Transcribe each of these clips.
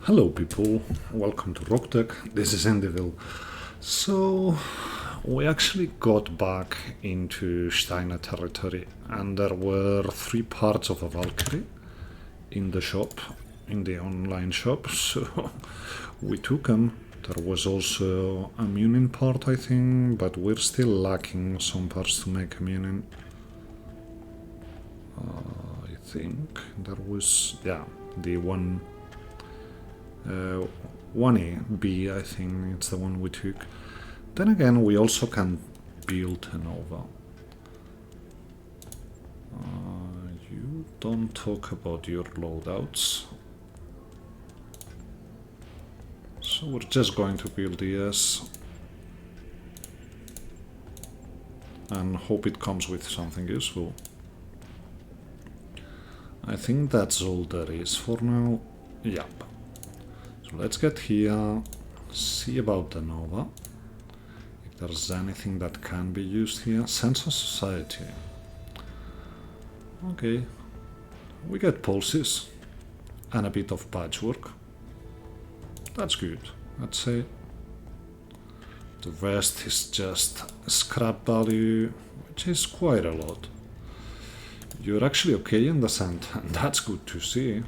Hello people, welcome to Roguetech, this is Endyville. So, we actually got back into Steiner territory and there were 3 parts of a Valkyrie in the shop, in the online shop, so we took them. There was also a Munin part I think, but we're still lacking some parts to make a Munin. I think there was, yeah, the 1A, B, I think it's the one we took. Then again, we also can build a Nova. You don't talk about your loadouts. So we're just going to build the S. And hope it comes with something useful. I think that's all there is for now. Yep. So let's get here, see about the Nova, if there's anything that can be used here. Sense of Society. Okay, we get pulses and a bit of patchwork. That's good, I'd say. The rest is just scrap value, which is quite a lot. You're actually okay in the sand, and that's good to see.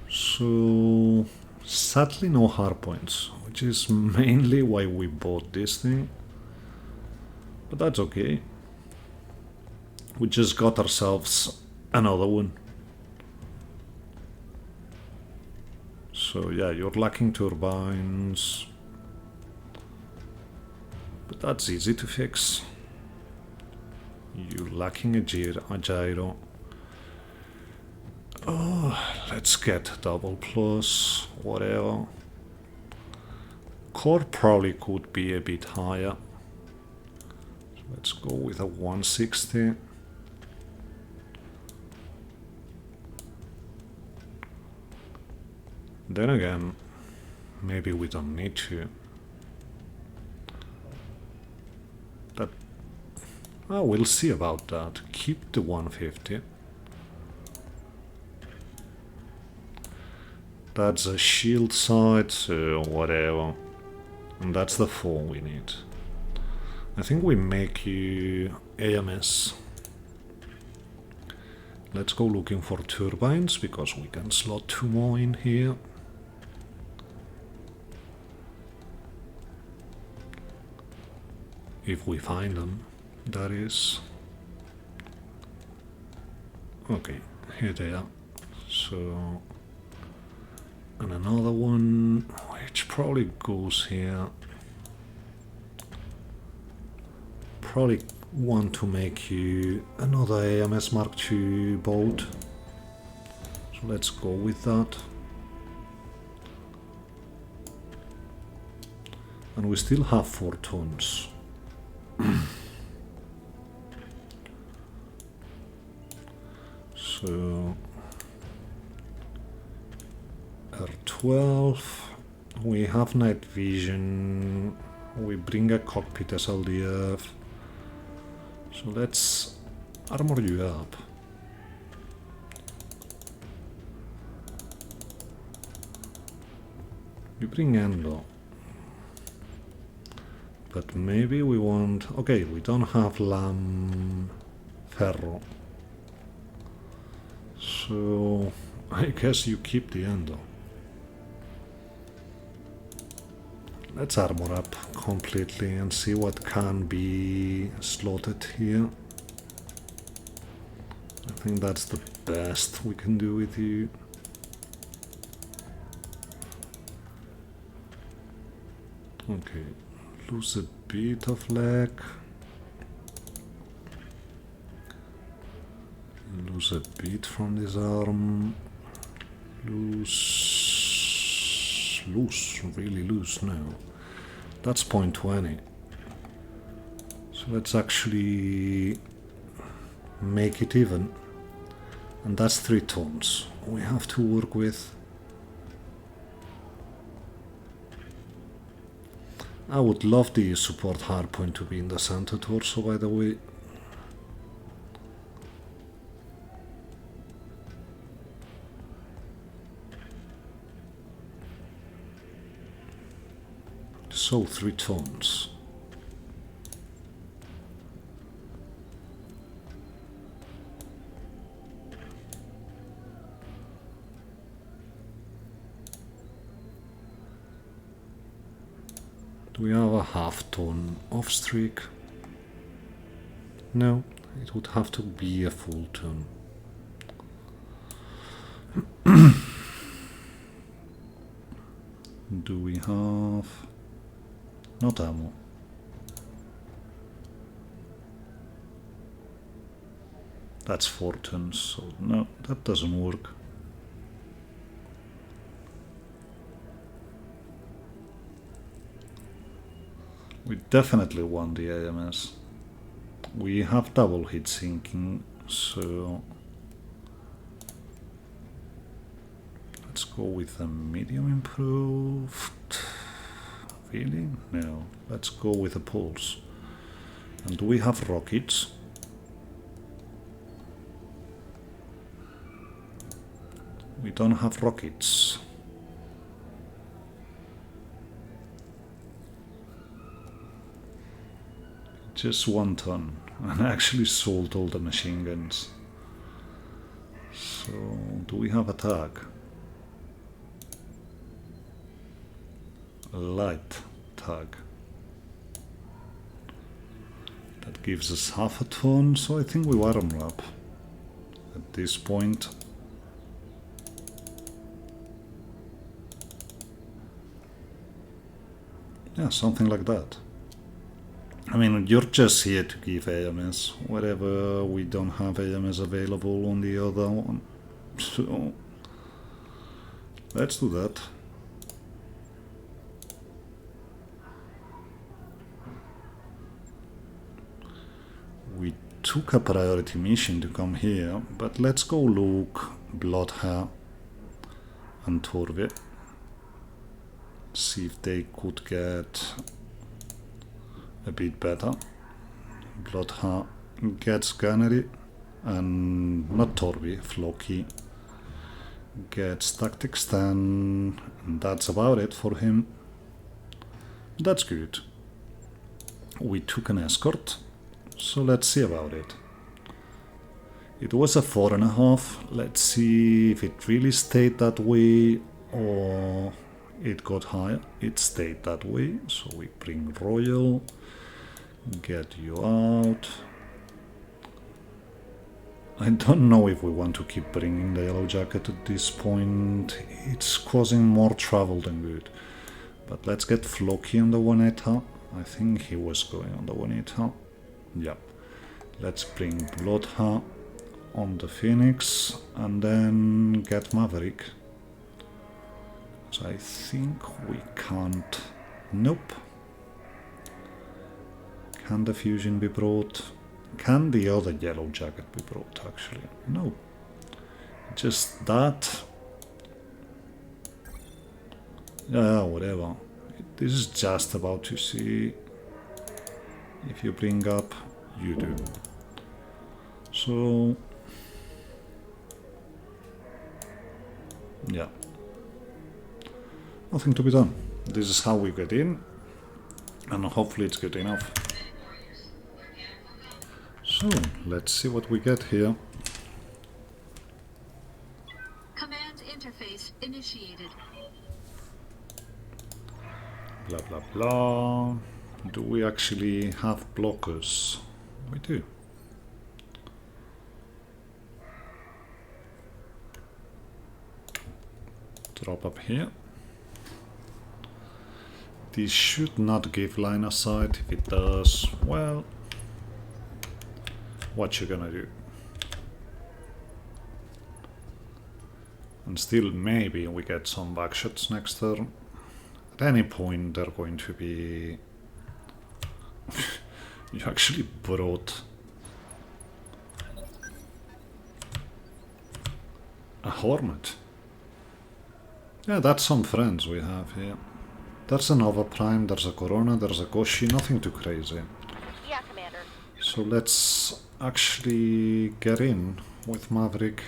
So, sadly no hardpoints, which is mainly why we bought this thing, but that's okay. We just got ourselves another one. So yeah, you're lacking turbines, but that's easy to fix. You're lacking a gyro. Oh, let's get double plus, whatever. Core probably could be a bit higher. So let's go with a 160. Then again, maybe we don't need to. We'll see about that. Keep the 150. That's a shield side, so whatever. And that's the 4 we need. I think we make you AMS. Let's go looking for turbines, because we can slot 2 more in here. If we find them, that is. Okay, here they are. So... and another one, which probably goes here. Probably want to make you another AMS Mark II boat. So let's go with that. And we still have 4 tons. So... R12, we have night vision, we bring a cockpit SLDF, so let's armor you up. You bring Endo, but maybe we want... okay, we don't have LAM Ferro, so I guess you keep the Endo. Let's armor up completely and see what can be slotted here. I think that's the best we can do with you. Okay, lose a bit of leg. Lose a bit from this arm. Really loose now. That's 0.20. So let's actually make it even. And that's 3 tons we have to work with. I would love the support hardpoint to be in the center torso, by the way. So 3 tons. Do we have a half-ton off streak? No, it would have to be a full ton. Do we have... not ammo. That's 4 tons, so no, that doesn't work. We definitely want the AMS. We have double heat sinking, so let's go with a medium improved. Really? No, let's go with a pulse. And do we have rockets? We don't have rockets. Just 1 ton, and I actually sold all the machine guns. So, do we have a tag? A light tag. That gives us half a ton, so I think we warm wrap at this point. Yeah, something like that. I mean, you're just here to give AMS, wherever we don't have AMS available on the other one. So, let's do that. We took a priority mission to come here, but let's go look Bloodhair and Torve. See if they could get a bit better. Bloodhair gets gunnery, and not Torvi, Floki gets tactics 10, and that's about it for him. That's good. We took an escort, so let's see about it. It was a 4.5. Let's see if it really stayed that way or it got higher. It stayed that way, so we bring Royal. Get you out. I don't know if we want to keep bringing the yellow jacket at this point. It's causing more trouble than good. But let's get Floki on the 1-8. I think he was going on the 1-8. Yep. Let's bring Bloodhair on the Phoenix and then get Maverick. So I think we can't... Nope. Can the fusion be brought? Can the other yellow jacket be brought, actually? No. Just that. Yeah, whatever. This is just about to see if you bring up, you do. So, yeah. Nothing to be done. This is how we get in, and hopefully it's good enough. So, let's see what we get here. Command interface initiated. Blah blah blah. Do we actually have blockers? We do. Drop up here. This should not give line of sight. If it does, well, what you gonna do? And still maybe we get some backshots next turn. At any point they're going to be... You actually brought a Hornet. Yeah, that's some friends we have here. There's an Overprime, there's a Corona, there's a Goshi, nothing too crazy. Yeah, Commander. So let's actually get in with Maverick.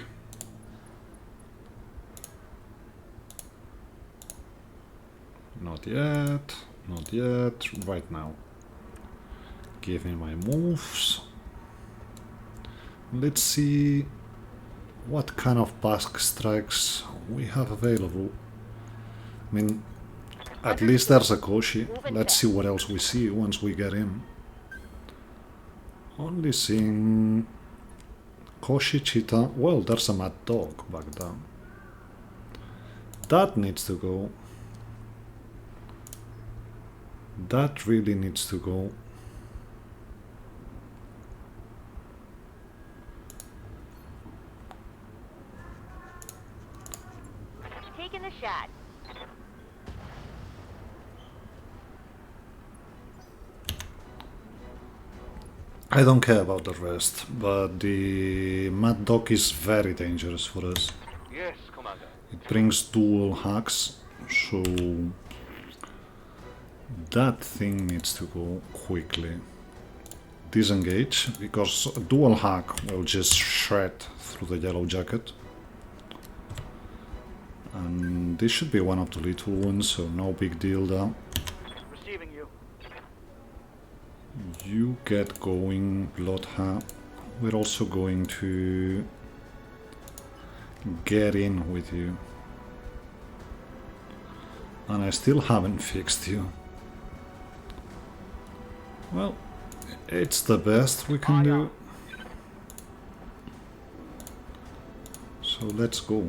Not yet. Not yet, right now. Give me my moves. Let's see what kind of back strikes we have available. I mean, at least there's a Koshi. Let's see what else we see once we get in. Only seeing Koshi, Cheetah. Well, there's a mad dog back down. That needs to go. That really needs to go. Taking the shot. I don't care about the rest, but the Mad Dog is very dangerous for us. Yes, Commander. It brings dual hacks, so that thing needs to go quickly. Disengage, because a dual hack will just shred through the yellow jacket. And this should be one of the little ones, so no big deal there. Receiving you. You get going, Bloodha. We're also going to get in with you. And I still haven't fixed you. Well, it's the best we can do. So let's go.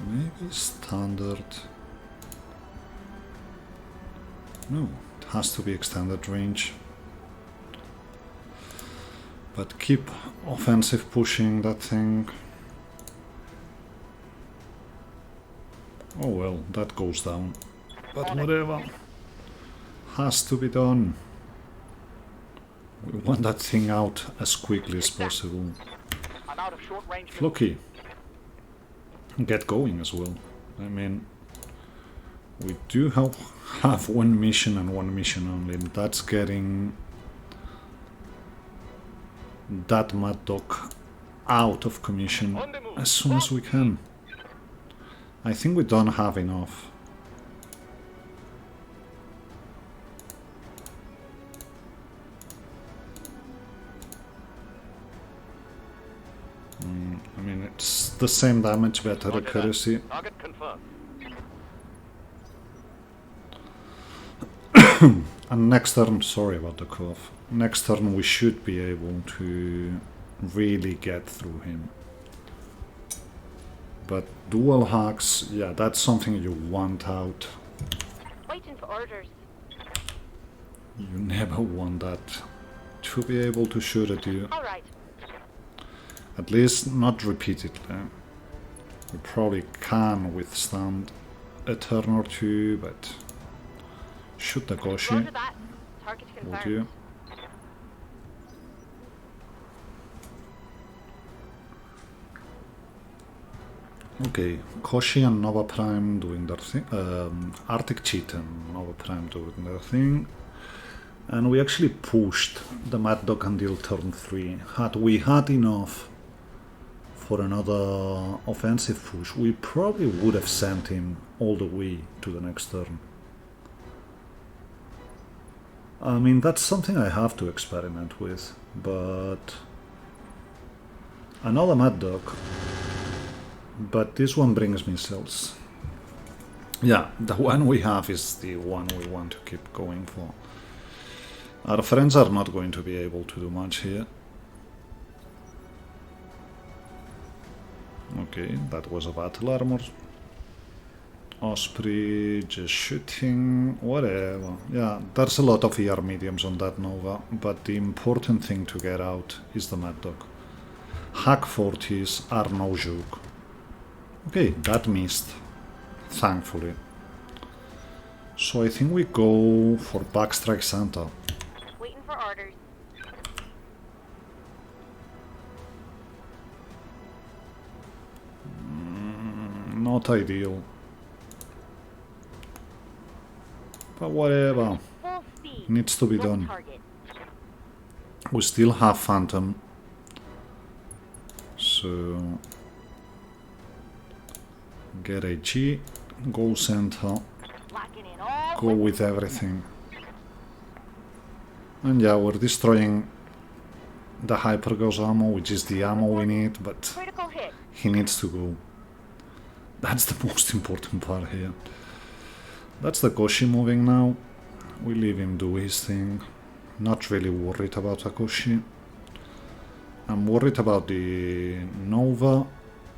Maybe standard. No, it has to be extended range. But keep offensive pushing that thing. Oh well, that goes down. But whatever. Has to be done. We want that thing out as quickly as possible. I'm out of short range. Floki, get going as well. I mean, we do have one mission and one mission only. That's getting that Mad Dog out of commission as soon as we can. I think we don't have enough. I mean, it's the same damage, better accuracy. Target confirmed. And next turn, sorry about the cough. Next turn we should be able to really get through him. But dual hacks, yeah, that's something you want out. Waiting for orders. You never want that to be able to shoot at you. All right. At least not repeatedly. We probably can withstand a turn or two, but shoot the Koshi, Roger that. Target would confirmed. you? Okay, Koshi and Nova Prime doing their thing. Arctic Cheetah and Nova Prime doing their thing. And we actually pushed the Mad Dog until turn 3. Had we had enough for another offensive push, we probably would have sent him all the way to the next turn. I mean, that's something I have to experiment with, but another Mad Dog. But this one brings missiles. Yeah, the one we have is the one we want to keep going for. Our friends are not going to be able to do much here. Okay, that was a battle armor. Osprey, just shooting, whatever. Yeah, there's a lot of ER mediums on that Nova, but the important thing to get out is the Mad Dog. Hack 40s are no joke. Okay, that missed, thankfully. So I think we go for Backstrike Santa. Waiting for orders. Not ideal. But whatever, Full speed. needs to be Next done. target. We still have Phantom, So get a G, go center, Locking in all go with everything. And yeah, we're destroying the hypergauss ammo, which is the ammo we need, but critical hit. he needs to go. That's the most important part here. That's the Koshi moving now. We leave him do his thing. Not really worried about the Koshi. I'm worried about the Nova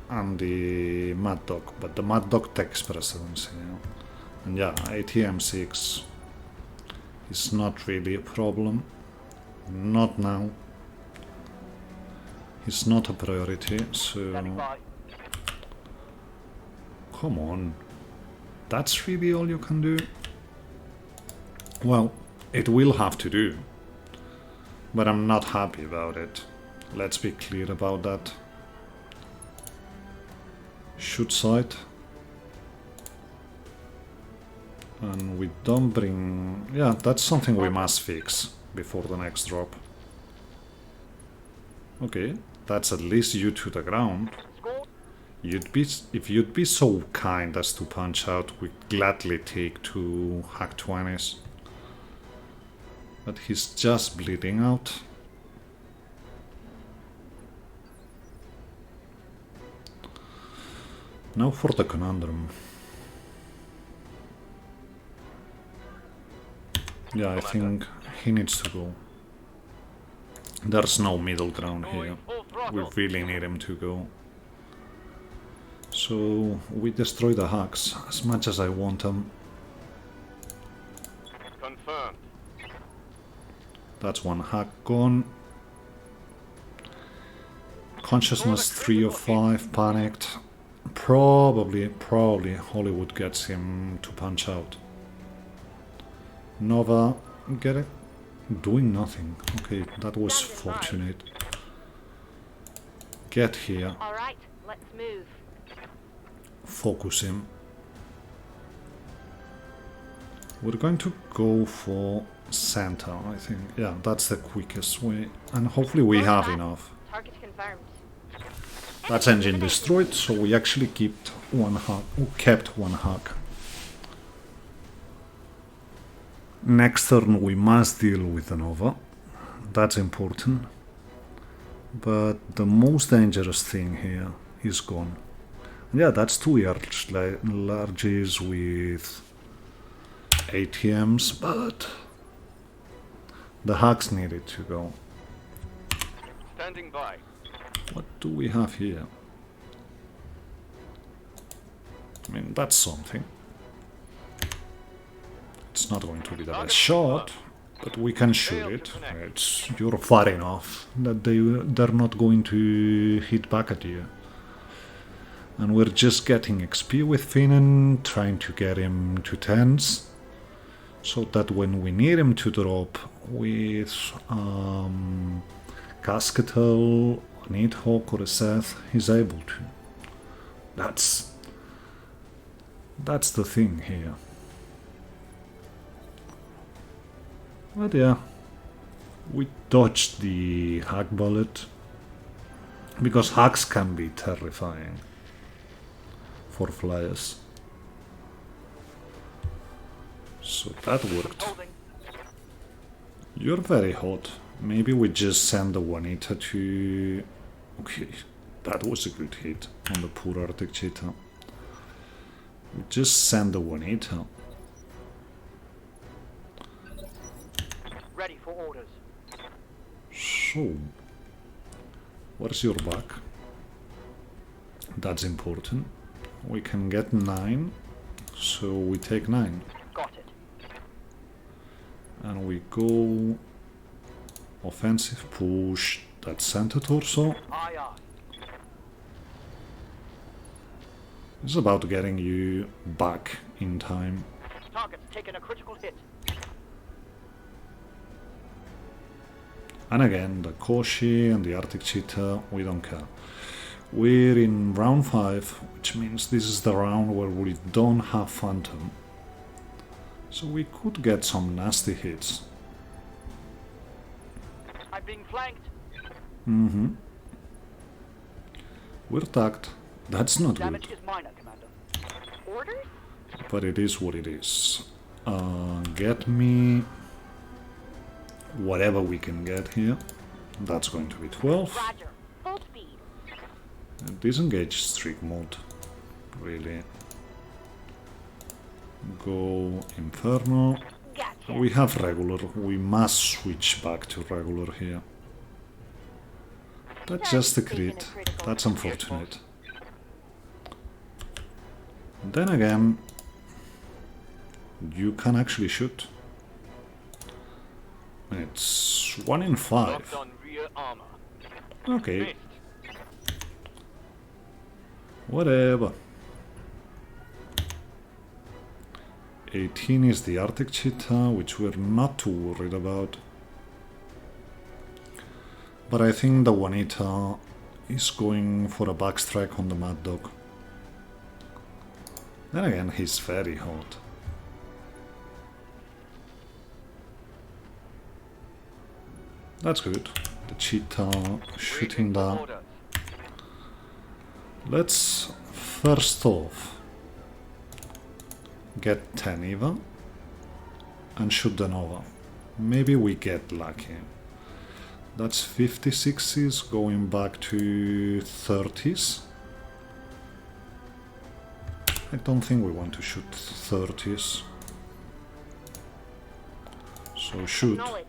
and the Mad Dog, but the Mad Dog takes precedence here. And yeah, ATM6 is not really a problem. Not now. It's not a priority, so... Standing by. Come on. That's really all you can do? Well, it will have to do. But I'm not happy about it. Let's be clear about that. Shoot sight. And we don't bring... Yeah, that's something we must fix before the next drop. Okay, that's at least you to the ground. Score. If you'd be so kind as to punch out, we'd gladly take 2 Hack 20s. But he's just bleeding out. Now for the conundrum. Yeah, I think he needs to go. There's no middle ground here. We really need him to go. So we destroy the hacks as much as I want them. Confirmed. That's one hack gone. Consciousness 3 of 5, panicked. Probably Hollywood gets him to punch out. Nova, get it? Doing nothing. Okay, that was fortunate. Get here. All right, let's move. Focus him. We're going to go for center, I think. Yeah, that's the quickest way. And hopefully we have enough. Target confirmed. That's engine destroyed, so we actually kept one hack. Next turn we must deal with the Nova. That's important. But the most dangerous thing here is gone. And yeah, that's 2 larges with ATMs, but the hacks needed to go. Standing by. What do we have here? I mean, that's something. It's not going to be the best shot, but we can shoot it. You're far enough that they're not going to hit back at you. And we're just getting XP with Finan, trying to get him to 10s, so that when we need him to drop with Casketel, Needhawk or a Seth, he's able to. That's the thing here. But yeah, we dodged the hack bullet, because hacks can be terrifying for flyers. So that worked. Holding. You're very hot. Maybe we just send the Juanita to... Okay, that was a good hit on the poor Arctic Cheetah. We just send the Juanita. Ready for orders. So, where's your back? That's important. We can get 9, so we take 9. Got it. And we go offensive push, that center torso. Aye, aye. It's about getting you back in time. Target's taken a critical hit. And again, the Koshi and the Arctic Cheetah, we don't care. We're in round 5, which means this is the round where we don't have Phantom. So we could get some nasty hits. I'm being flanked. We're tagged. That's not Damage good, is minor, Commander. Orders? but it is what it is. Get me whatever we can get here. That's going to be 12. Roger. Full speed. Disengage streak mode. Really. Go Inferno. Gotcha. We have regular. We must switch back to regular here. That's just a crit. That's unfortunate. Then again, you can actually shoot. It's 1 in 5. Locked on rear armor. Okay, Missed. whatever. 18 is the Arctic Cheetah, which we're not too worried about. But I think the Juanita is going for a backstrike on the Mad Dog. Then again, he's very hot. That's good. The Cheetah shooting down. Orders. Let's first off get 10 Eva and shoot the Nova. Maybe we get lucky. That's 56s going back to 30s. I don't think we want to shoot 30s. So shoot. Acknowledged.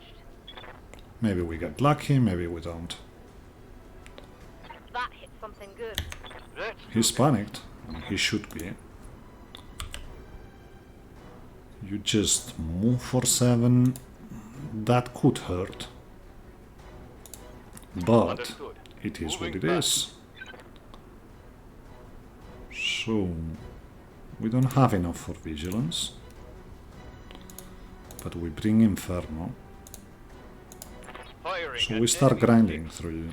Maybe we get lucky, maybe we don't. That hit something good. Let's He's panicked. He should be. You just move for 7. That could hurt. But Understood. it is what Moving it back. is. So we don't have enough for vigilance. But we bring Inferno. Firing So at we start enemy grinding through.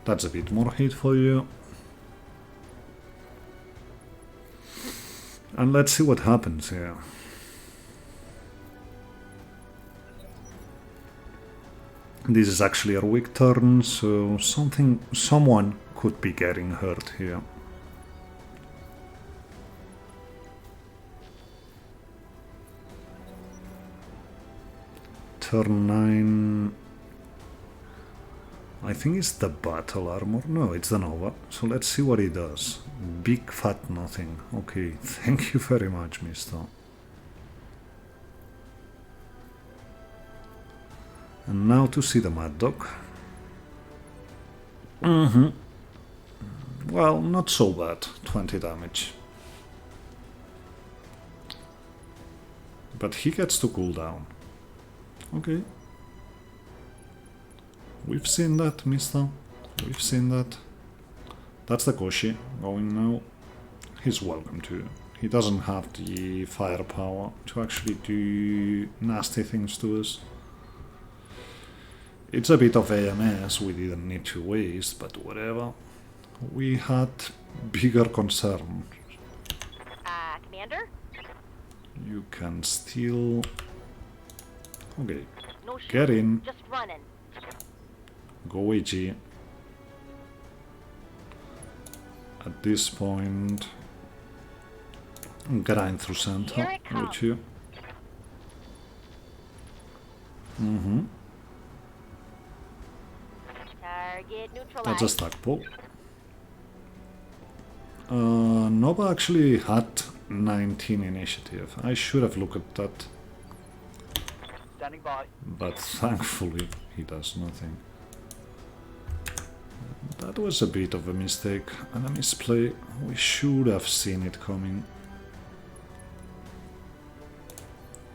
That's a bit more hit for you. And let's see what happens here. This is actually a weak turn, so someone could be getting hurt here. Turn 9. I think it's the battle armor. No, it's the Nova. So let's see what he does. Big fat nothing. Okay, thank you very much, mister. And now to see the Mad Dog. Well, not so bad. 20 damage. But he gets to cool down. Okay. We've seen that, mister. We've seen that. That's the Koshi going now. He's welcome to. He doesn't have the firepower to actually do nasty things to us. It's a bit of AMS we didn't need to waste, but whatever. We had bigger concern. Commander? You can still... Okay, No shit. get in. Just running. Go AG. At this point, grind through center Here it comes. with you. Target neutralized. That's a stack pull. Nova actually had 19 initiative. I should have looked at that, Standing by. but thankfully he does nothing. That was a bit of a mistake and a misplay. We should have seen it coming.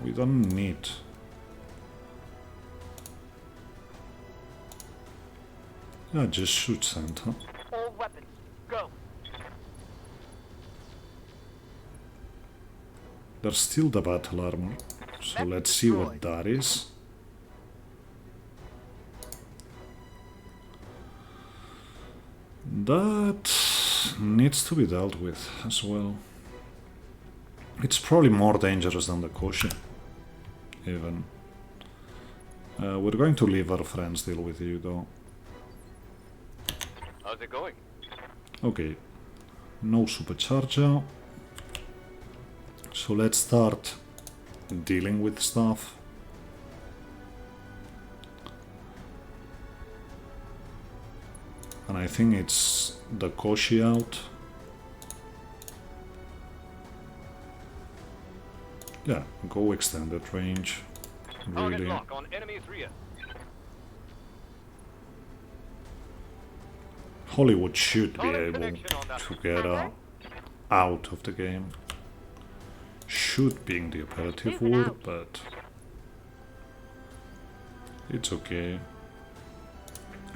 We don't need. Yeah, just shoot center. All weapons. Go. There's still the battle armor, so let's see what that is. That needs to be dealt with as well. It's probably more dangerous than the Koshi, even. We're going to leave our friends deal with you though. it going? Okay, no supercharger. So let's start dealing with stuff. And I think it's the Koshi out. Yeah, go extended range. Target Really. lock on enemy's rear. Hollywood should be Solid able connection on that. to get out of the game. Should being the operative Moving word, out. but it's okay.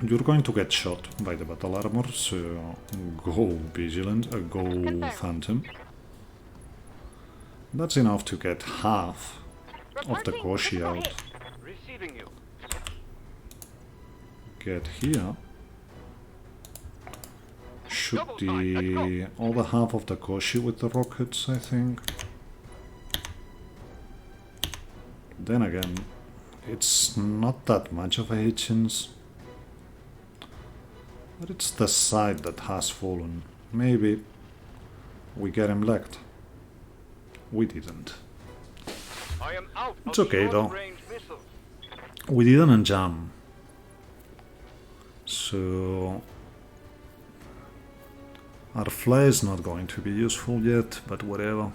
You're going to get shot by the battle armor, so go vigilant, go Confirmed. phantom. That's enough to get half of the Reporting Koshi critical out. hit. Receiving you. Get here. Should Double time, let's the other half of the Koshi with the rockets, I think. Then again, it's not that much of a hit chance. But it's the side that has fallen. Maybe we get him legged. We didn't. I am out It's of okay, though. short-range missiles. We didn't jam. So our fly is not going to be useful yet, but whatever.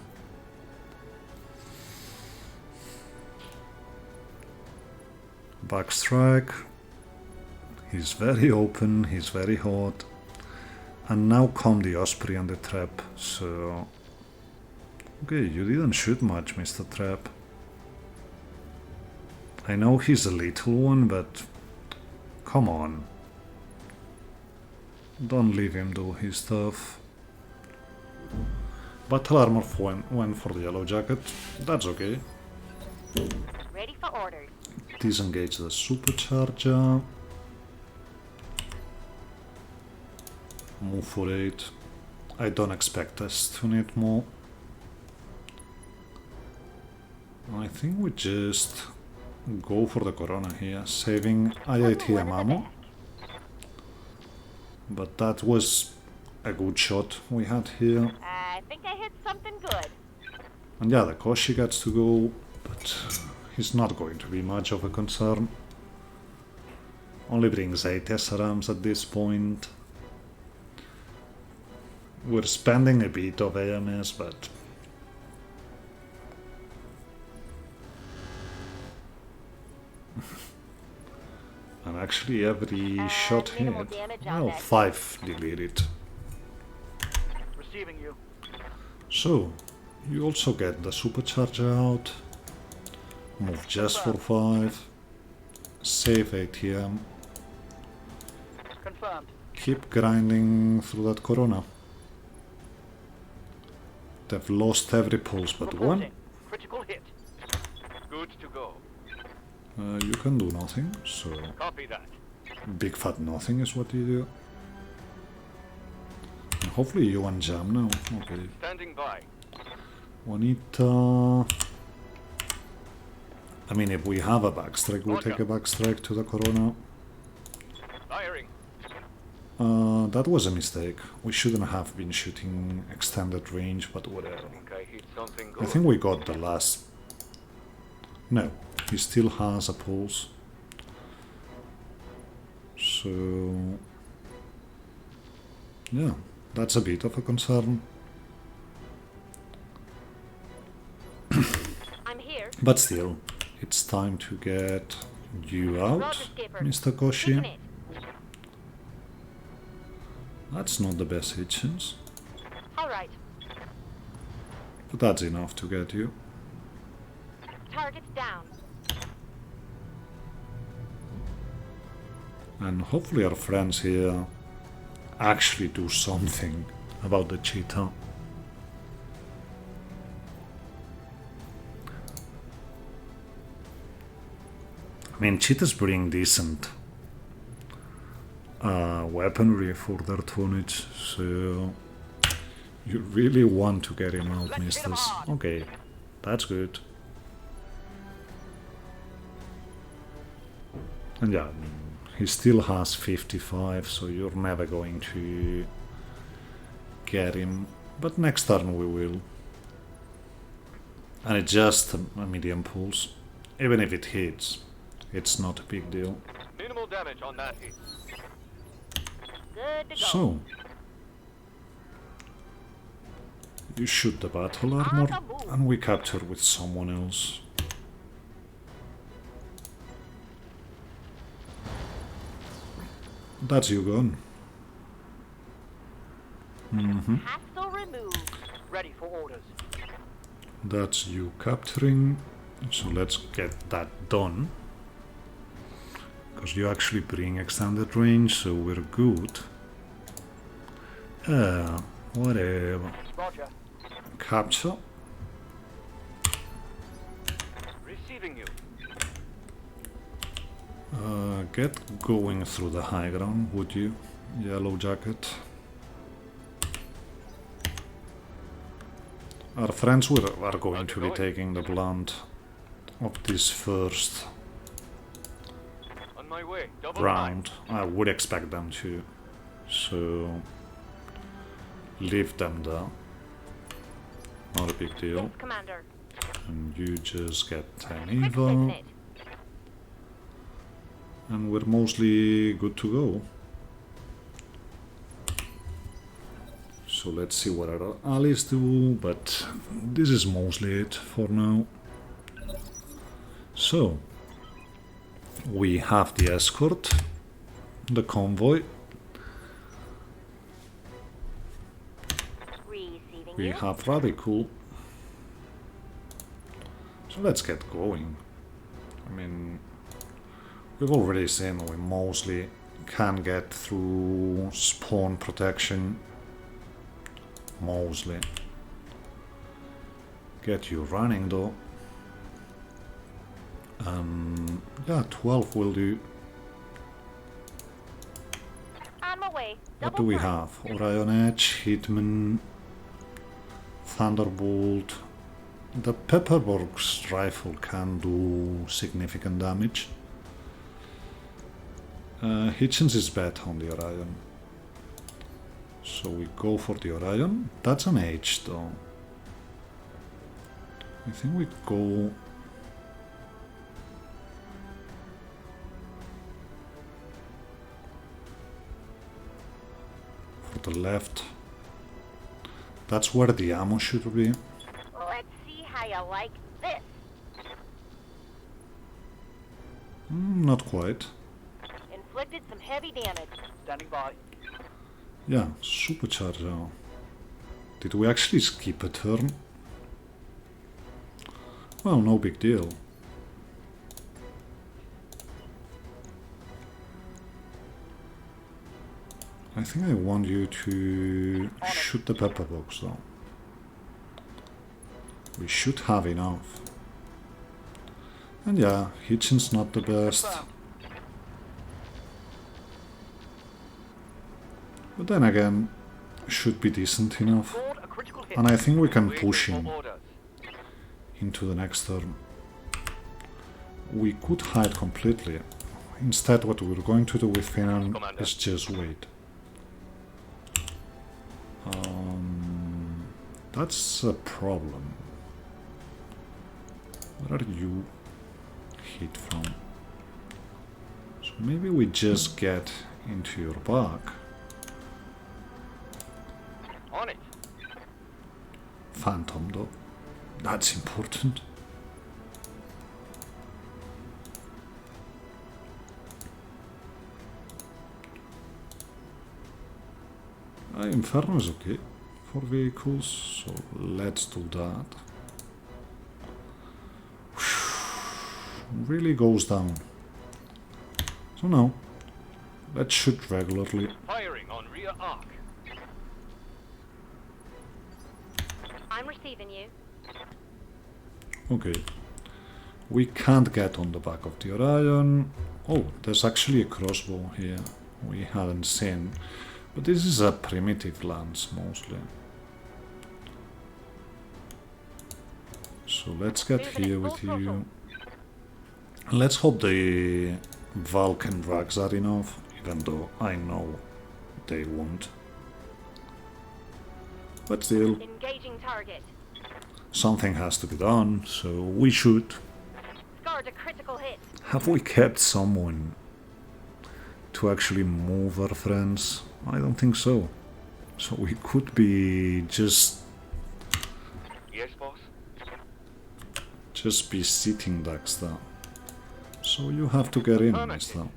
Backstrike. He's very open, he's very hot. And now come the Osprey and the Trap, so... Okay, you didn't shoot much, Mr. Trap. I know he's a little one, but... Come on. Don't leave him do his stuff. Battle armor went for the yellow jacket. That's okay. Ready for orders. Disengage the supercharger. Move for 8. I don't expect us to need more. I think we just go for the Corona here, saving IITM ammo. But that was a good shot we had here. I think I hit something good. And yeah, the Koshi gets to go, but he's not going to be much of a concern. Only brings 8 SRMs at this point. We're spending a bit of AMS, but... and actually every shot hit. minimal damage on Well, that. 5 deleted. Receiving you. So, you also get the supercharger out. Move just for 5. Save ATM. Confirmed. Keep grinding through that Corona. They've lost every pulse but one. Reporting. Critical hit. Good to go. You can do nothing, so Copy that. big fat nothing is what you do. And hopefully you unjam now. Okay. Standing by. Juanita. I mean, if we have a backstrike, we'll take a backstrike to the Corona. Firing. That was a mistake. We shouldn't have been shooting extended range, but whatever. I think I hit something I good. think we got the last... No, he still has a pulse. So... yeah, that's a bit of a concern. I'm here. But still, it's time to get you out, Roger, skipper. Mr. Taking Koshi. it. That's not the best hit chance, All right. but that's enough to get you. Target's down. And hopefully our friends here actually do something about the cheetah. I mean, cheetahs bring decent weaponry for their tonnage, so you really want to get him out, Let's hit him misters. hard. Okay, that's good. And yeah, I mean, He still has 55, so you're never going to get him. But next turn we will. And it's just a medium pulse. Even if it hits, it's not a big deal. Minimal damage on that hit. Good to go. So, you shoot the battle armor, and we capture with someone else. That's you gone. Hostile removed. Ready for orders. That's you capturing. So let's get that done. Because you actually bring extended range, so we're good. Whatever. Roger. Capture. Receiving you. Get going through the high ground, would you? Yellow jacket. Our friends are going to be taking the blunt of this first On my way. Double round. I would expect them to. So leave them there. Not a big deal. Yes, Commander. And you just get 10 Quick, isn't Eva. it? And we're mostly good to go. So let's see what our allies do, but this is mostly it for now. So, we have the escort, the convoy, Receiving we you. have Radical. So let's get going. I mean, we've already seen we mostly can get through spawn protection. Mostly. Get you running though. Yeah, 12 will do. On my way. What do we have? Orion Edge, Hitman, Thunderbolt. The Pepperborg's rifle can do significant damage. Hitchens is bad on the Orion. So we go for the Orion. That's an H though. I think we go... for the left. That's where the ammo should be. Let's see how you like this. Not quite. Inflicted some heavy damage. Standing by. Yeah, supercharger. Did we actually skip a turn? Well, no big deal. I think I want you to shoot the pepper box though. We should have enough. And yeah, Hitchin's not the best. But then again, should be decent enough. Scored a critical hit. And I think we can Waiting push for him orders. into the next turn. We could hide completely. Instead, what we're going to do with Finan Commander. is just wait. That's a problem. Where are you hit from? So maybe we just get into your back. On it. Phantom though. That's important. Inferno is okay for vehicles, so let's do that. Really goes down. So now, let's shoot regularly. Firing on rear arc. I'm receiving you. Okay. We can't get on the back of the Orion. Oh, there's actually a crossbow here we hadn't seen. But this is a primitive lance mostly. So let's get here with you. Let's hope the Vulcan drugs are enough, even though I know they won't. But still, Engaging target. something has to be done, so we should. Scarred a critical hit. Have we kept someone to actually move our friends? I don't think so. So we could be just Yes, boss. be sitting ducks there. So you have to get in, mister.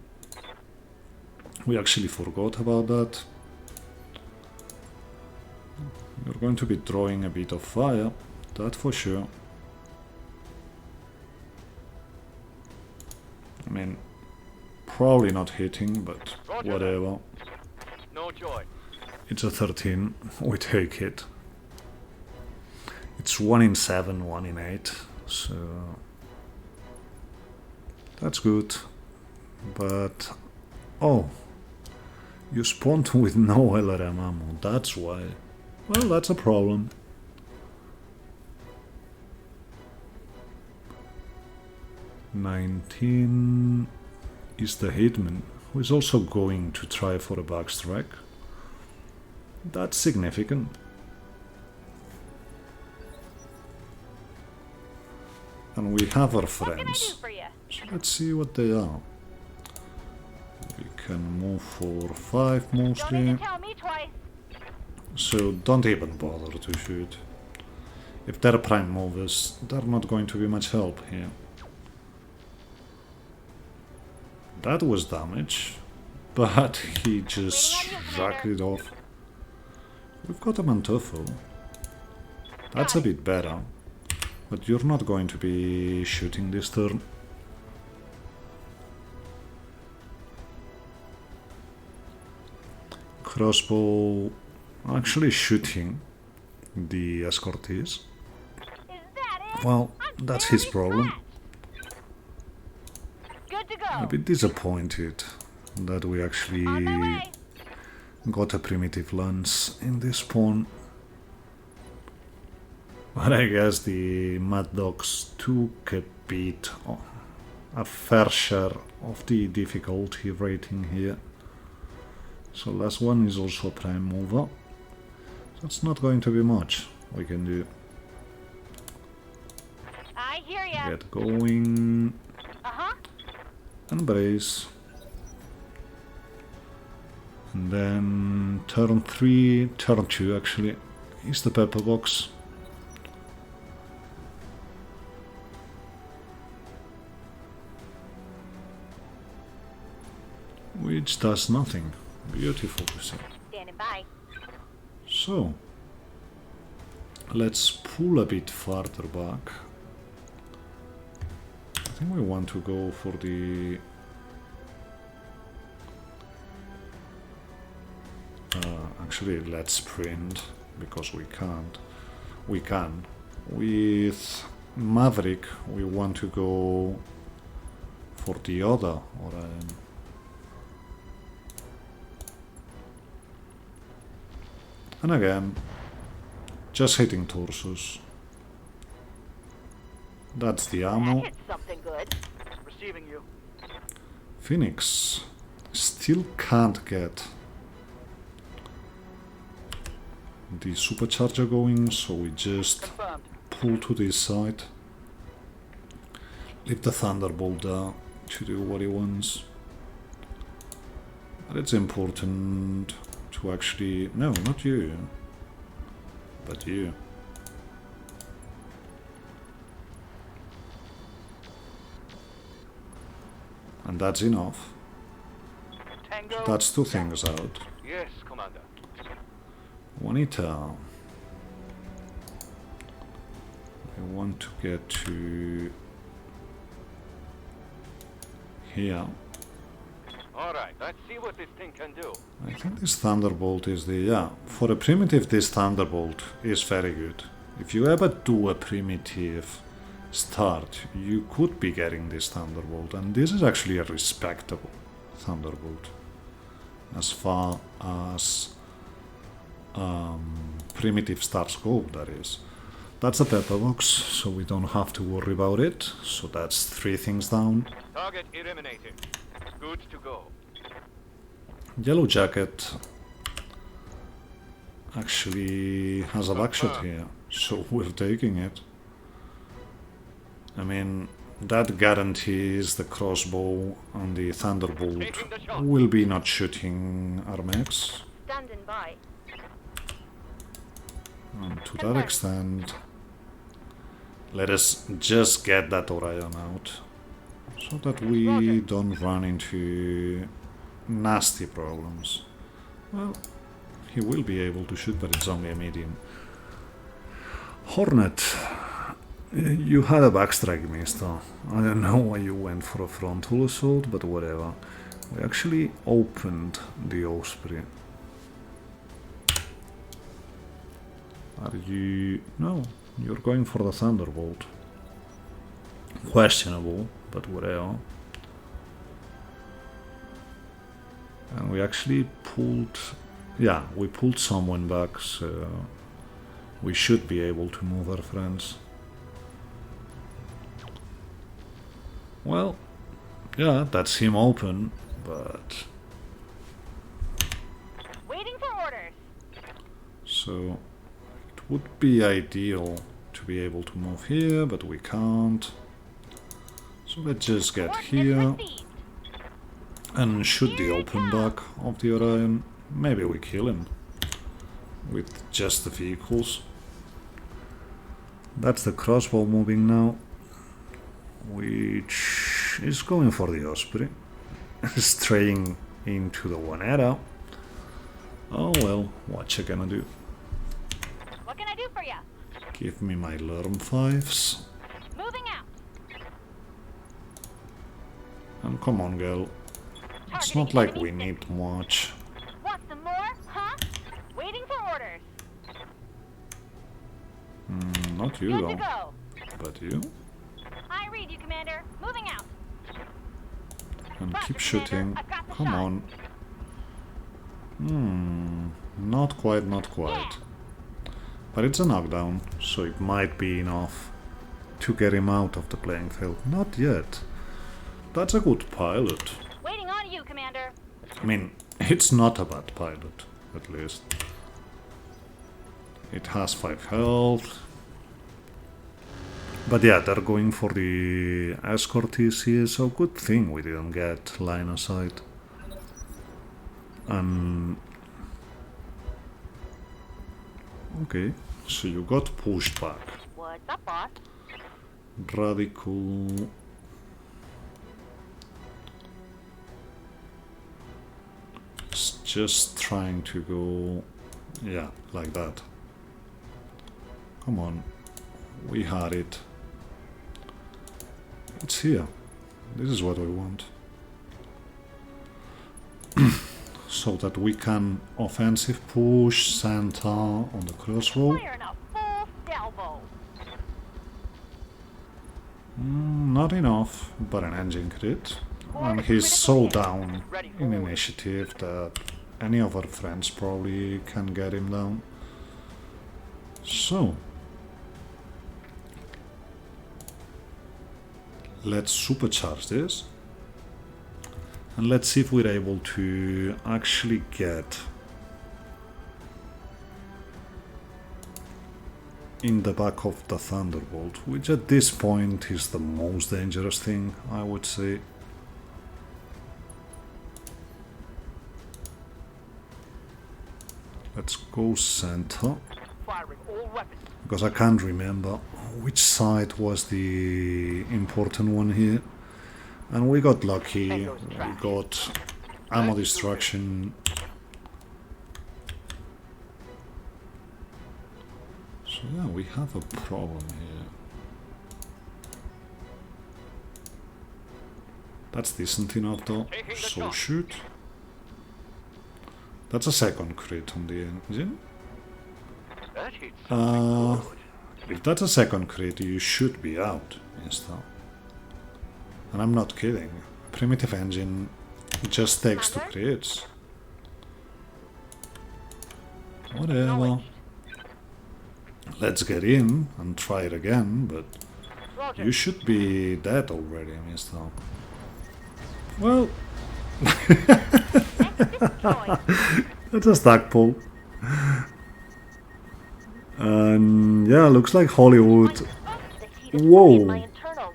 We actually forgot about that. You're going to be drawing a bit of fire, that for sure. I mean, probably not hitting, but Roger whatever. No joy. It's a 13, we take it. It's 1 in 7, 1 in 8, so that's good. But oh, you spawned with no LRM ammo, that's why. Well, that's a problem. $19 is the hitman, who is also going to try for a backstrike. That's significant. And we have our What can I do friends. for you? So let's see what they are. We can move for 5 Don't need mostly. to tell me twice. So don't even bother to shoot. If they're prime movers, they're not going to be much help here. That was damage, but he just shrugged it off. We've got a Mantufo. That's a bit better, but you're not going to be shooting this turn. Crossbow actually shooting the escortees. Is that it? Well, I'm that's his very problem. scratched. Good to A go. bit disappointed that we actually On my way. got a primitive lance in this spawn. But I guess the Mad Dogs took a bit, a fair share of the difficulty rating here. So last one is also a prime mover. That's not going to be much we can do. I hear ya. Get going Uh-huh. and brace. And then turn 3, turn 2 actually, is the pepper box. Which does nothing. Beautiful to see. Standing by. So, let's pull a bit farther back. I think we want to go for the... actually, let's sprint, because we can't. We can. With Maverick, we want to go for the other, or and again, just hitting torsos. That's the That ammo. hit something good. Receiving you. Phoenix still can't get the supercharger going, so we just Confirmed. pull to this side. Leave the Thunderbolt there to do what he wants. But it's important to actually... No, not you. But you. And that's enough. Tango. That's 2 things out. Yes, Commander. Juanita. I want to get to here. Alright, let's see what this thing can do. I think this Thunderbolt is the... yeah, for a primitive this Thunderbolt is very good. If you ever do a primitive start, you could be getting this Thunderbolt, and this is actually a respectable Thunderbolt as far as primitive starts go, that is. That's a pepper box, so we don't have to worry about it. So that's 3 things down. Target eliminated. Good to go. Yellow jacket actually has a backshot here, so we're taking it. I mean, that guarantees the crossbow and the thunderbolt will be not shooting our mechs. Standing by. And to that extent, let us just get that Orion out, so that we don't run into nasty problems. Well, he will be able to shoot, but it's only a medium. Hornet, you had a backstrike, mister. I don't know why you went for a frontal assault, but whatever. We actually opened the Osprey. Are you... No, you're going for the Thunderbolt. Questionable, but whatever. And we actually pulled... Yeah, we pulled someone back, so... we should be able to move our friends. Well, yeah, that's him open, but... Waiting for orders. So... would be ideal to be able to move here, but we can't. So let's just get here and shoot the open back of the Orion. Maybe we kill him with just the vehicles. That's the crossbow moving now, which is going for the Osprey, straying into the Waneta. Oh well, what you gonna do? What can I do for you? Give me my LAM 5s. Moving out. And come on, girl. It's not like we need much. Want some more? Huh? Waiting for orders. Not you Good to though. go. But you. I read you, Commander. Moving out. And Roger, keep Commander. shooting. I've got the Come shot. on. Not quite, not quite. But it's a knockdown, so it might be enough to get him out of the playing field. Not yet. That's a good pilot. Waiting on you, Commander. I mean, it's not a bad pilot, at least. It has 5 health. But yeah, they're going for the escort TC, so good thing we didn't get line of sight. And... okay, so you got pushed back. What's up, boss? Radical... It's just trying to go... yeah, like that. Come on. We had it. It's here. This is what we want. So that we can offensive push Santa on the crossbow. Firing a full salvo. Not enough, but an engine crit. And he's so down in initiative that any of our friends probably can get him down. So, let's supercharge this. And let's see if we're able to actually get in the back of the Thunderbolt, which at this point is the most dangerous thing, I would say. Let's go center, Firing all weapons. because I can't remember which side was the important one here. And we got lucky, we got ammo destruction. So yeah, we have a problem here. That's decent enough though, so shoot. That's a second crit on the engine. That hits If that's a second crit, you should be out instantly. And I'm not kidding. Primitive engine just takes 2 crits. Whatever. let's get in and try it again, but Roger. you should be dead already, Mister. Well, Destroyed. it's a stackpole. And yeah, looks like Hollywood. The heat is Whoa. burning my internals.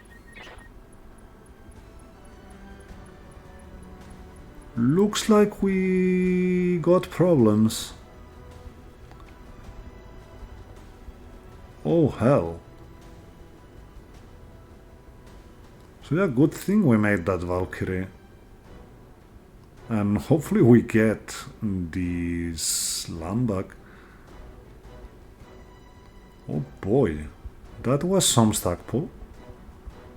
Looks like we got problems. Oh hell. So yeah, good thing we made that Valkyrie. And hopefully we get this LAM back. Oh boy, that was some stackpole.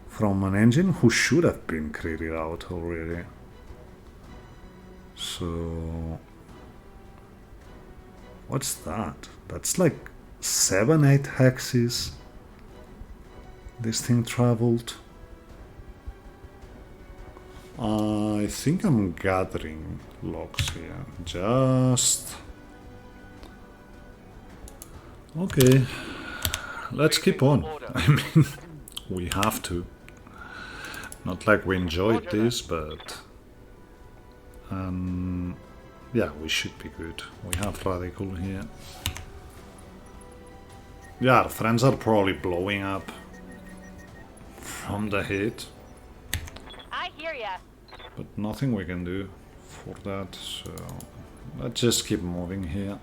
From an engine who should have been cleared out already. So... what's that? That's like 7-8 hexes. This thing traveled. I think I'm gathering logs here. Just... okay. Let's keep on. I mean, we have to. Not like we enjoyed this, but... yeah, we should be good. We have Radical here. Yeah, our friends are probably blowing up from the hit. I hear ya. But nothing we can do for that, so... let's just keep moving here.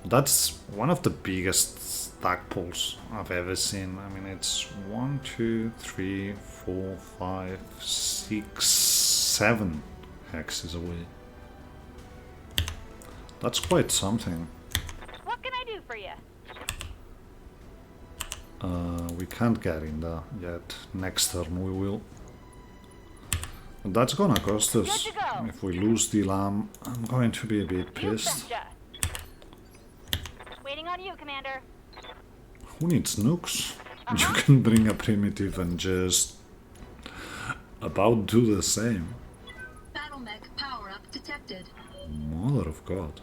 That's one of the biggest stackpoles I've ever seen. I mean, it's 1, 2, 3, 4, 5, 6, 7 hexes away. That's quite something. What can I do for you? We can't get in there yet. Next turn we will. But that's gonna cost us. Good to go. If we lose the LAM, I'm going to be a bit You pissed. betcha. Waiting on you, Commander. Who needs nukes? You can bring a primitive and just about do the same. Battletech power-up detected. Mother of God.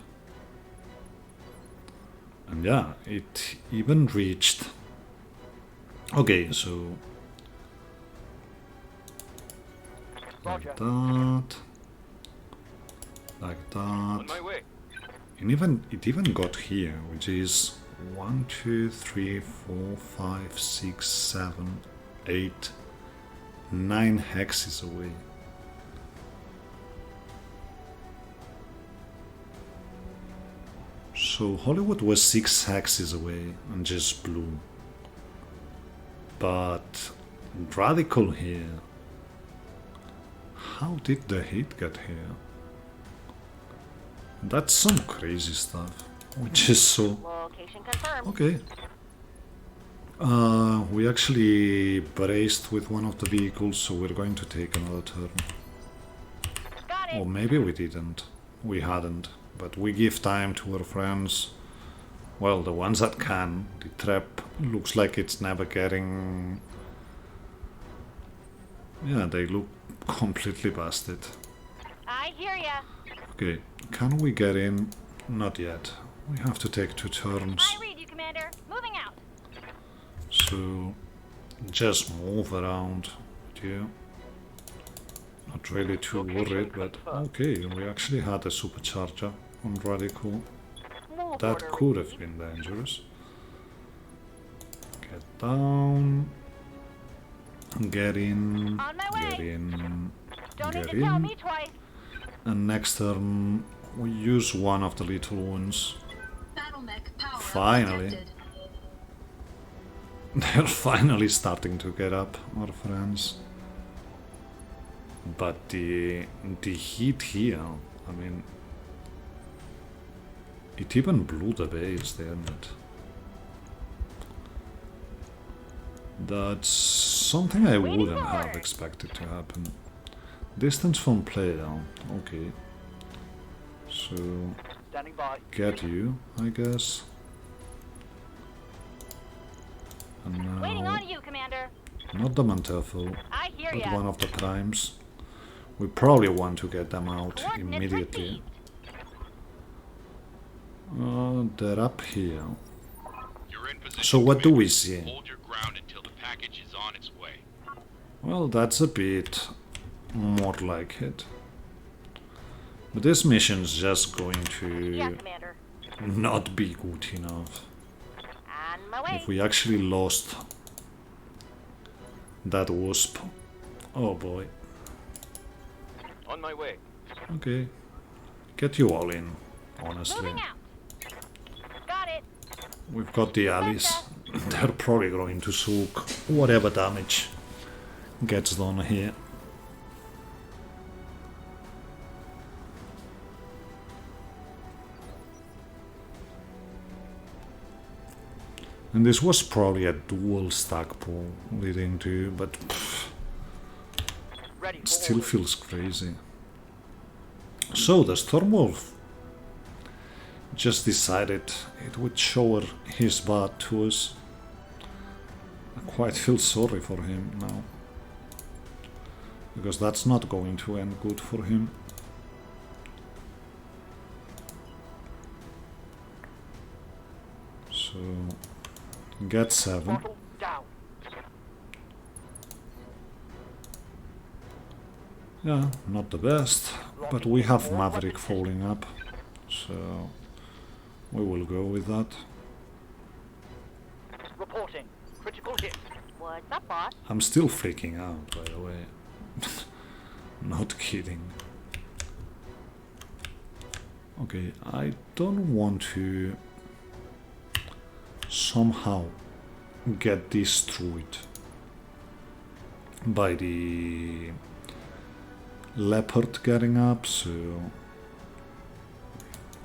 And yeah, it even reached... okay, so... like that... like On that... my way. and it even got here, which is 1, 2, 3, 4, 5, 6, 7, 8, 9 hexes away. So Hollywood was 6 hexes away and just blew. But Radical here. How did the hit get here? That's some crazy stuff. Which is so... Location confirmed. okay. We actually braced with one of the vehicles, so we're going to take another turn. Got it. Or maybe we didn't. We hadn't. But we give time to our friends. Well, the ones that can. The trap looks like it's never getting... yeah, they look completely busted. I hear ya. Okay, can we get in? Not yet. We have to take 2 turns. I read you, Commander. Moving out. So, just move around. Yeah. Not really too worried, but okay, we actually had a supercharger on Radical. Move That order could have received. been dangerous. Get down. Get in. On my way. Get in. Don't need Get to tell in. me twice. And next turn, we use one of the little ones. Battletech power-up Finally. detected. They're finally starting to get up, our friends. But the heat here, I mean, it even blew the base, didn't it? That's something I Waiting wouldn't for have orders. expected to happen. Distance from player, okay. So, Standing by. get you, I guess. And Waiting now, on you, Commander. not the Manterful, I hear but ya. one of the primes. We probably want to get them out Coordinates immediately. received. They're up here. in position. So what do we Commander. see? Hold your ground until the package is on its way. Well, that's a bit more like it. But this mission's just going Yes, to Commander. not be good enough. On my way. If we actually lost that wasp. Oh boy. On my way. Okay. Get you all in, honestly. Moving out. Got it. We've got the allies. They're probably going to soak whatever damage gets done here. And this was probably a dual stack pull leading to, but Ready it for still orders. feels crazy. So the Stormwolf just decided it would show his butt to us. I quite feel sorry for him now, because that's not going to end good for him. So get 7. Bottle down. Yeah, not the best, but we have Maverick falling up, so we will go with that. Reporting. Critical hit. What's up, boss? I'm still freaking out, by the way. Not kidding. Okay, I don't want to somehow get destroyed by the leopard getting up, so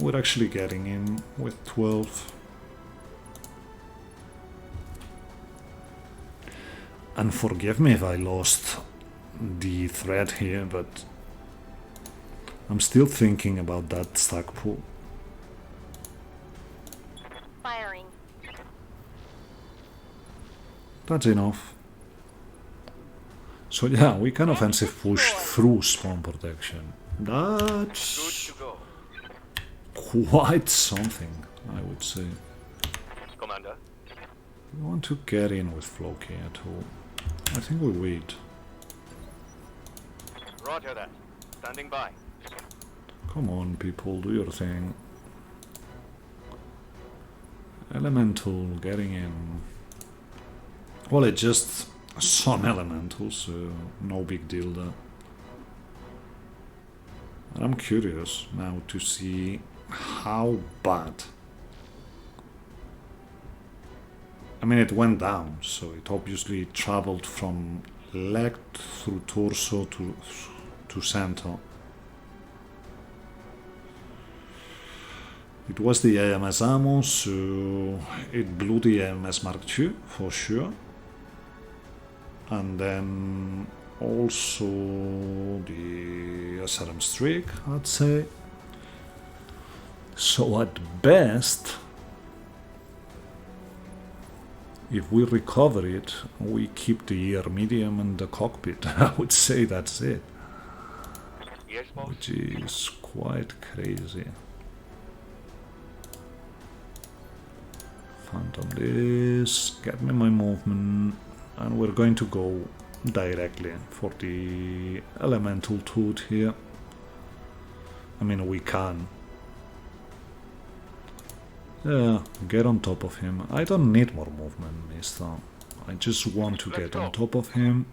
we're actually getting in with 12. And forgive me if I lost the thread here, but I'm still thinking about that stack pool. Firing. That's enough. So yeah, we can offensive push through spawn protection. Good That's to go. quite something, I would say. Commander. We want to get in with Floki at all. I think we wait. Roger that. Standing by. Come on, people, do your thing. Elemental getting in. Well, it's just some elemental, so no big deal there. And I'm curious now to see how bad. I mean, it went down, so it obviously traveled from leg through torso to center. It was the AMS ammo, so it blew the AMS Mark II for sure. And then also the SRM Streak, I'd say. So at best, if we recover it, we keep the air medium and the cockpit. I would say that's it, Yes, boss. which is quite crazy. Phantom this, get me my movement, and we're going to go directly for the elemental tooth here. I mean, we can. Yeah, get on top of him. I don't need more movement, mister. I just want to get on top of him,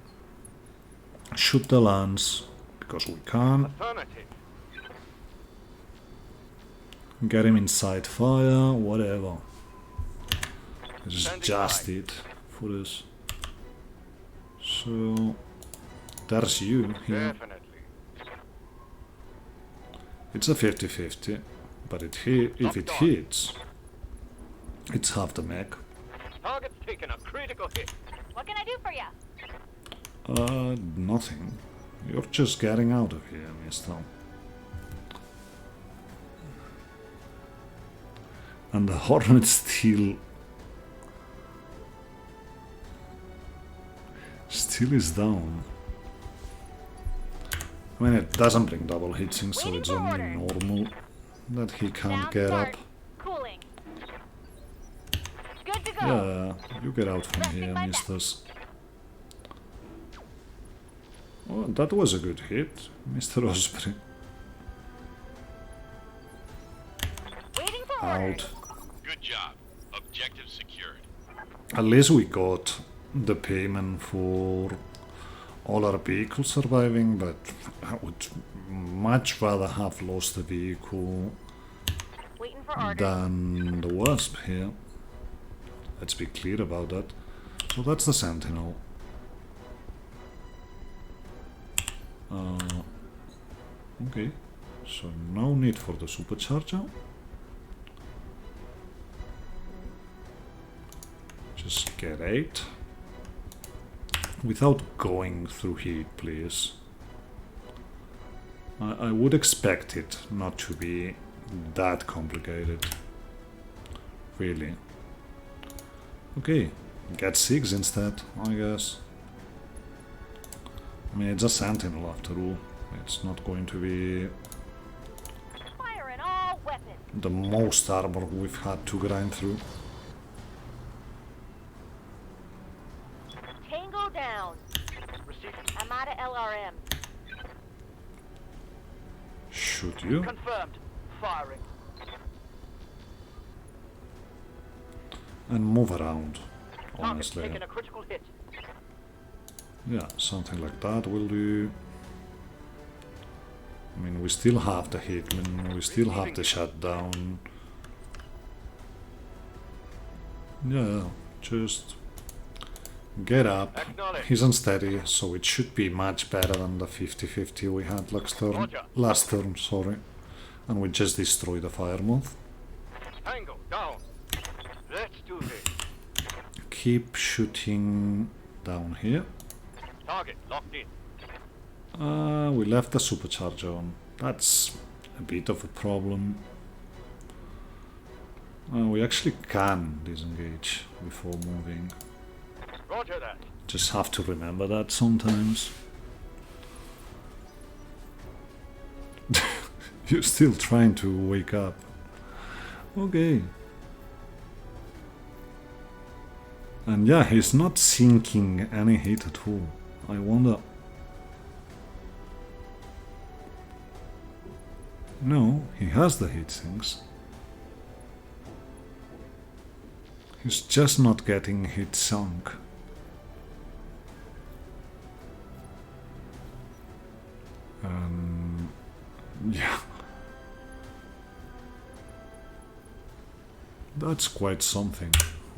shoot the lance, because we can, Affirmative. get him inside fire, whatever. This is Standing just by. it for us. So, there's you here. Definitely. It's a 50-50, but if it hits, it's half the mech. Target's taken a critical hit. What can I do for you? Nothing. You're just getting out of here, mister. And the Hornet still is down. I mean, it doesn't bring double heatsink, so Waiting it's for only orders. normal that he can't Sound get start. up. Cooling. Good to go. you get out from here, misters. Oh, that was a good hit, Mr. Osprey. Waiting for Out. orders. Good job. Objective secured. At least we got the payment for all our vehicles surviving, but I would much rather have lost the vehicle Waiting for orders. than the Wasp here. Let's be clear about that. So that's the Sentinel. Okay, so no need for the supercharger. Just get 8. Without going through heat, please. I would expect it not to be that complicated. Really. Okay, get 6 instead, I guess. I mean, it's a Sentinel after all. It's not going to be Fire in all weapons. the most armor we've had to grind through. Tango down. I'm out of LRM. Shoot you. Confirmed. Firing. And move around, Target honestly. taking a critical hit. Yeah, something like that will do. I mean, we still have the Hitman, we still have the shutdown. Yeah, just get up. Acknowledge. He's unsteady, so it should be much better than the 50-50 we had last turn, sorry. And we just destroyed the fire moth. Tango, down. Let's do this. Keep shooting down here. Target locked in. We left the supercharger on. That's a bit of a problem. We actually can disengage before moving. Roger that. Just have to remember that sometimes. You're still trying to wake up. Okay. And yeah, he's not sinking any hit at all. I wonder... No, he has the heat sinks. He's just not getting hit sunk. Yeah. That's quite something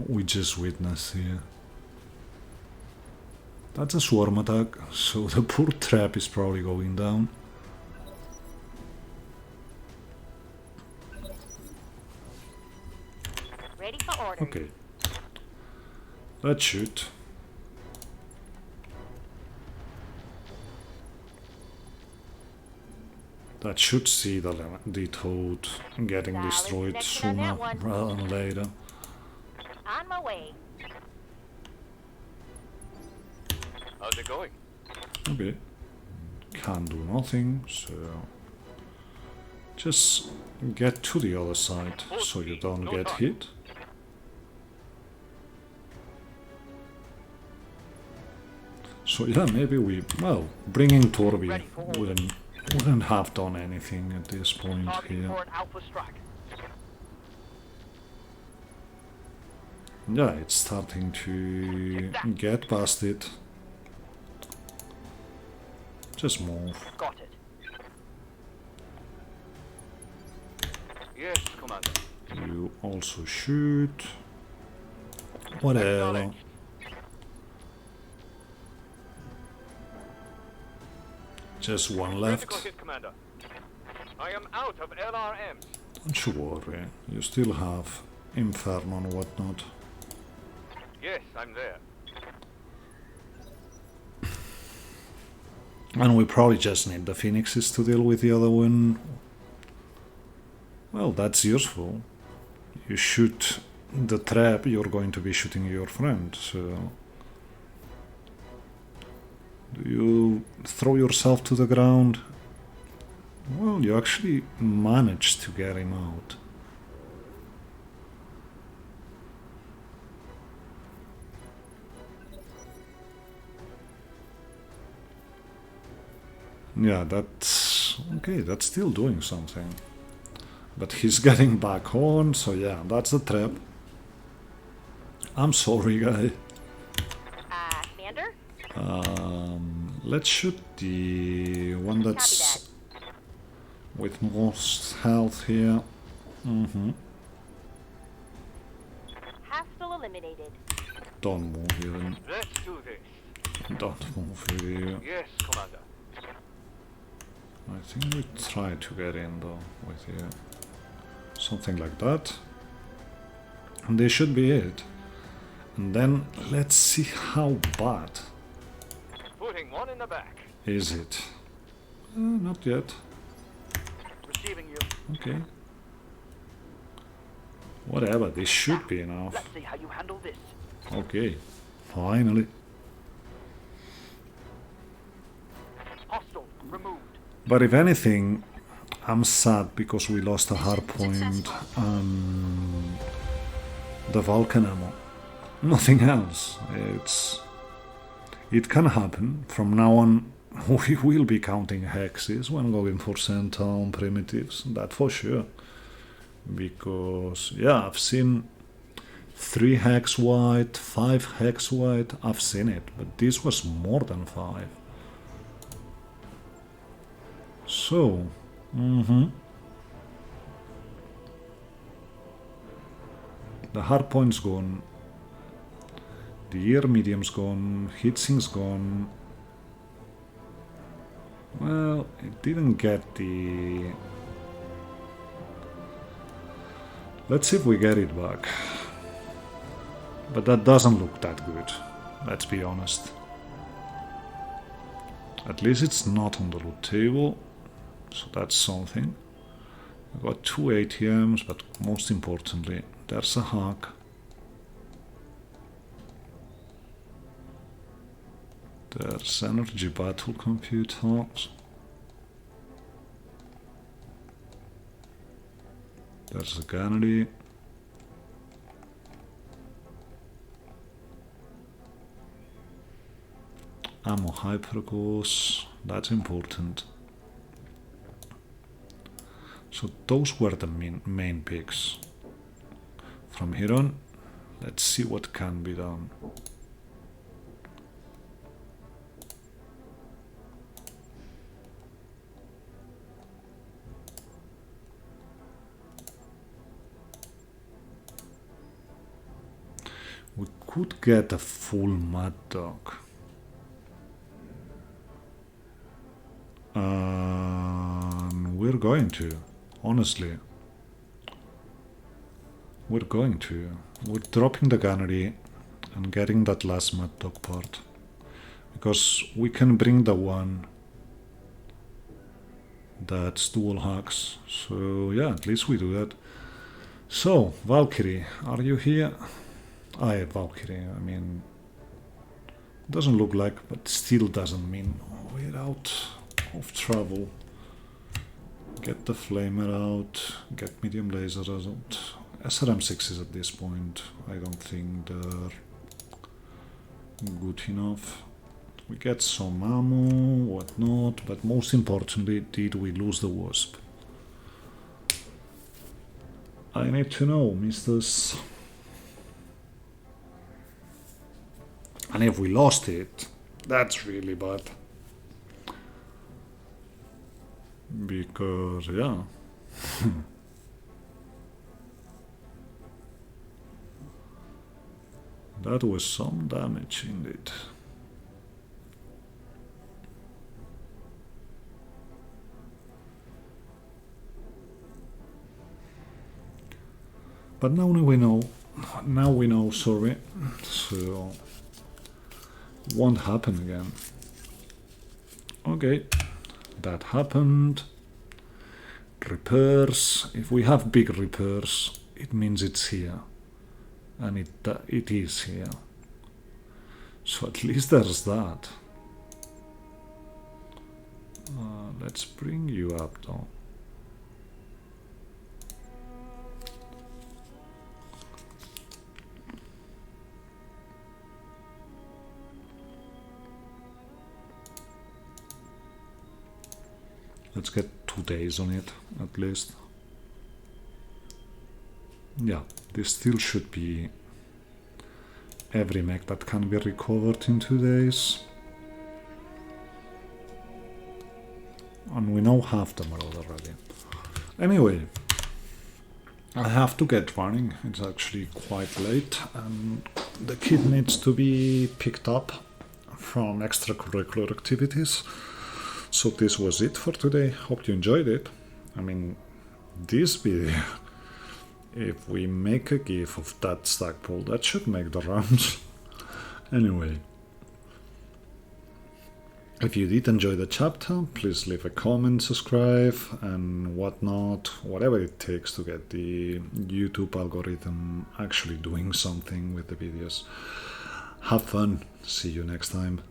we just witnessed here. That's a swarm attack, so the poor trap is probably going down. Ready for orders. Okay. Let's shoot. That should see the toad getting Solid destroyed connection on sooner that one. rather than later. On my way. How's it going? Okay. Can't do nothing, so just get to the other side so you don't get hit. So yeah, maybe we, well, bringing Torby wouldn't have done anything at this point Target here. for an alpha strike. Yeah, it's starting to get past it. Just move. Got it. Yes, Commander. You also shoot. Whatever. Acknowledged. Just one Critical left. hit, Commander. I am out of LRMs. Don't you worry. You still have Inferno and whatnot. Yes, I'm there. And we probably just need the Phoenixes to deal with the other one. Well, that's useful. You shoot the trap, you're going to be shooting your friend, so... Do you throw yourself to the ground? Well, you actually managed to get him out. Yeah, that's okay, that's still doing something. But he's getting back on, so yeah, that's the trap. I'm sorry, guy. Commander? Let's shoot the one Copy that's that. with most health here. Hostile eliminated. Don't move even. Let's do this. Don't move here. Yes, Commander. I think we try to get in though with you. Something like that. And this should be it. And then let's see how bad Putting one in the back. is it. Not yet. Receiving you. Okay. Whatever, this should be enough. Let's see how you handle this. Okay. Finally. Hostile removed. But if anything, I'm sad because we lost a hardpoint and the Vulcan ammo. Nothing else. It can happen. From now on, we will be counting hexes when going for Centown primitives. That for sure. Because yeah, I've seen 3 hex white, 5 hex white. I've seen it, but this was more than 5. So, the hardpoint's gone. The ear medium's gone. Heatsink's gone. Well, it didn't get the... Let's see if we get it back. But that doesn't look that good, let's be honest. At least it's not on the loot table, so that's something. We got 2 ATMs, but most importantly, there's a hack. There's energy battle computers. There's a gunnery. Ammo hypergos, that's important. So those were the main picks. From here on, let's see what can be done. We could get a full Mad Dog. We're going to, honestly. We're going to. We're dropping the gunnery and getting that last Mad Dog part. Because we can bring the one that's dual hacks. So yeah, at least we do that. So, Valkyrie, are you here? Valkyrie, I mean, doesn't look like, but still doesn't mean we're out of trouble. Get the flamer out, get medium lasers out. SRM6s at this point, I don't think they're good enough. We get some ammo, whatnot, but most importantly, did we lose the Wasp? I need to know, misters. And if we lost it, that's really bad. Because, yeah. That was some damage indeed. But now we know, sorry, so won't happen again. Okay, that happened. Repairs, if we have big repairs, it means it's here. And it is here. So at least there's that. Let's bring you up though. Let's get 2 days on it, at least. Yeah, this still should be every mech that can be recovered in 2 days. And we know half them are already. Anyway, I have to get running. It's actually quite late and the kid needs to be picked up from extracurricular activities. So this was it for today. Hope you enjoyed it. I mean, this video, if we make a GIF of that stackpole, that should make the rounds. Anyway, if you did enjoy the chapter, please leave a comment, subscribe, and whatnot, whatever it takes to get the YouTube algorithm actually doing something with the videos. Have fun. See you next time.